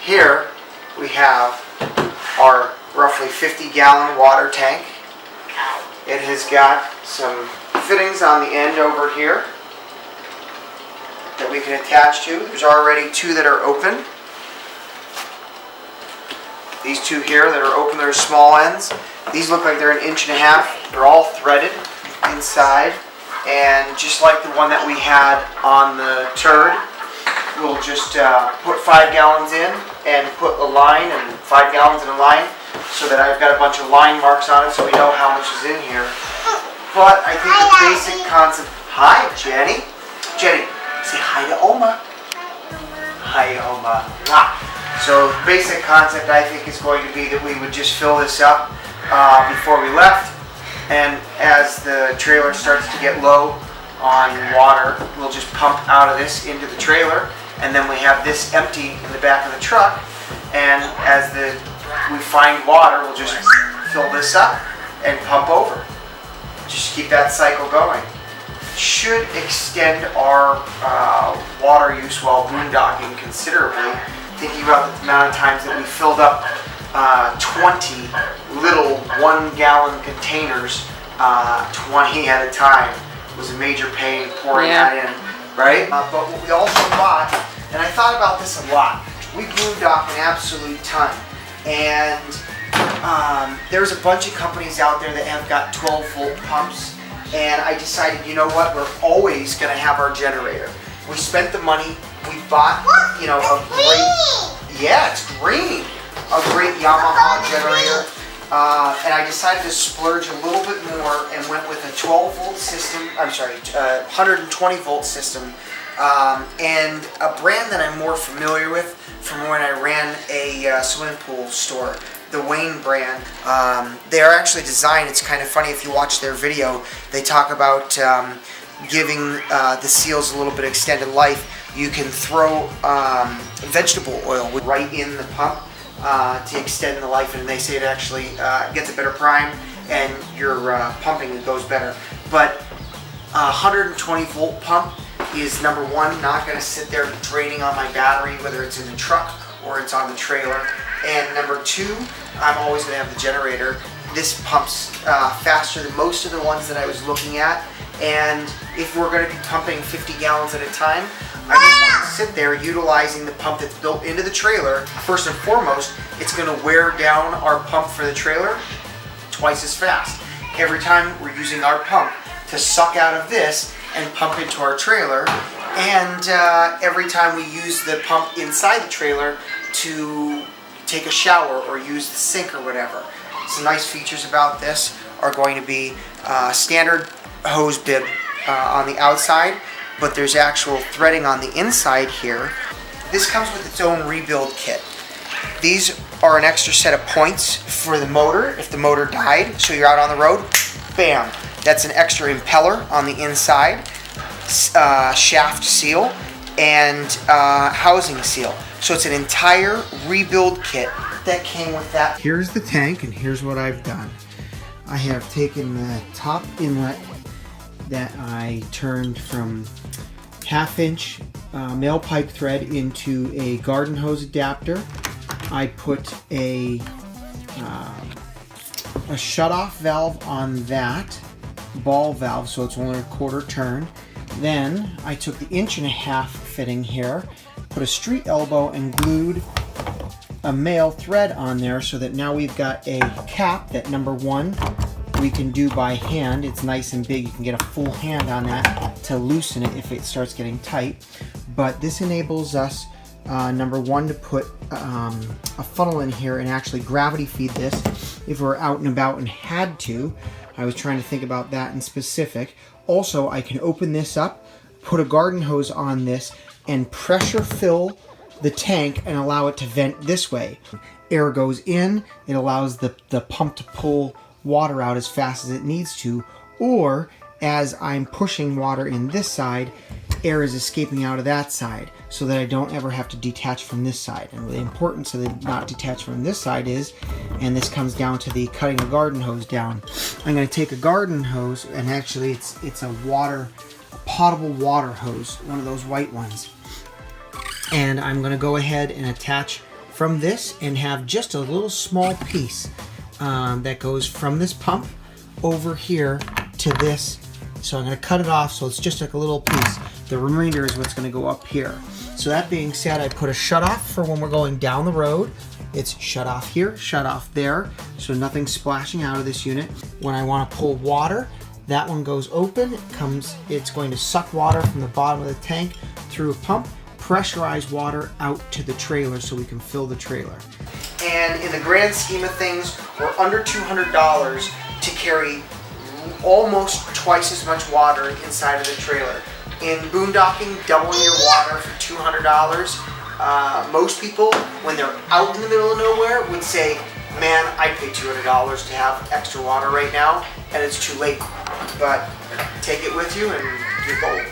Here we have our roughly 50-gallon water tank. It has got some fittings on the end over here that we can attach to. There's already two that are open. These two here that are open, they're small ends. These look like they're 1.5 inches. They're all threaded inside. And just like the one that we had on the Turd, we'll just put 5 gallons in and put a line and 5 gallons in a line so that I've got a bunch of line marks on it so we know how much is in here. But I think the basic concept... Hi, Jenny. Jenny, say hi to Oma. Hi, Oma. So the basic concept I think is going to be that we would just fill this up before we left. And as the trailer starts to get low on water, we'll just pump out of this into the trailer. And then we have this empty in the back of the truck. And as we find water, we'll just fill this up and pump over. Just keep that cycle going. Should extend our water use while boondocking considerably. Thinking about the amount of times that we filled up 20 little 1-gallon containers, 20 at a time, was a major pain pouring that in, right? But what we also bought, and I thought about this a lot, we boondock an absolute ton, and there's a bunch of companies out there that have got 12-volt pumps, and I decided, you know what, we're always going to have our generator. We spent the money, we bought, you know, a great, yeah, it's green, a great Yamaha generator, and I decided to splurge a little bit more and went with a 12-volt system, 120-volt system, and a brand that I'm more familiar with from when I ran a swimming pool store, the Wyane brand. They are actually designed, it's kind of funny if you watch their video, they talk about giving the seals a little bit of extended life. You can throw vegetable oil right in the pump to extend the life, and they say it actually gets a better prime and your pumping goes better. But a 120-volt pump is, number one, not going to sit there draining on my battery, whether it's in the truck or it's on the trailer. And number two, I'm always going to have the generator. This pumps faster than most of the ones that I was looking at. And if we're going to be pumping 50 gallons at a time, I don't want to sit there utilizing the pump that's built into the trailer. First and foremost, it's going to wear down our pump for the trailer twice as fast. Every time we're using our pump to suck out of this and pump into our trailer, and every time we use the pump inside the trailer to take a shower or use the sink or whatever. Some nice features about this are going to be standard hose bib on the outside, but there's actual threading on the inside here. This comes with its own rebuild kit. These are an extra set of points for the motor if the motor died, so you're out on the road, bam, that's an extra impeller on the inside, shaft seal, and housing seal. So it's an entire rebuild kit that came with that. Here's the tank, and here's what I've done. I have taken the top inlet that I turned from 1/2-inch male pipe thread into a garden hose adapter. I put a shut-off valve on that ball valve, so it's only a 1/4 turn. Then I took the 1.5-inch fitting here, put a street elbow and glued a male thread on there so that now we've got a cap that, number one, we can do by hand. It's nice and big. You can get a full hand on that to loosen it if it starts getting tight. But this enables us, number one, to put a funnel in here and actually gravity feed this if we're out and about and had to. I was trying to think about that in specific. Also, I can open this up, put a garden hose on this, and pressure fill the tank and allow it to vent this way. Air goes in, it allows the pump to pull water out as fast as it needs to, or as I'm pushing water in this side, air is escaping out of that side so that I don't ever have to detach from this side. And the importance of it not detach from this side is, and this comes down to the cutting a garden hose down. I'm going to take a garden hose, and actually it's a potable water hose, one of those white ones. And I'm going to go ahead and attach from this and have just a little small piece that goes from this pump over here to this. So I'm going to cut it off so it's just like a little piece. The remainder is what's going to go up here. So that being said, I put a shut off for when we're going down the road. It's shut off here, shut off there, so nothing's splashing out of this unit. When I want to pull water, that one goes open. It's going to suck water from the bottom of the tank through a pump, pressurize water out to the trailer so we can fill the trailer. And in the grand scheme of things, we're under $200 to carry almost twice as much water inside of the trailer. In boondocking, doubling your water for $200. Most people, when they're out in the middle of nowhere, would say, man, I'd pay $200 to have extra water right now, and it's too late. But take it with you and you're golden.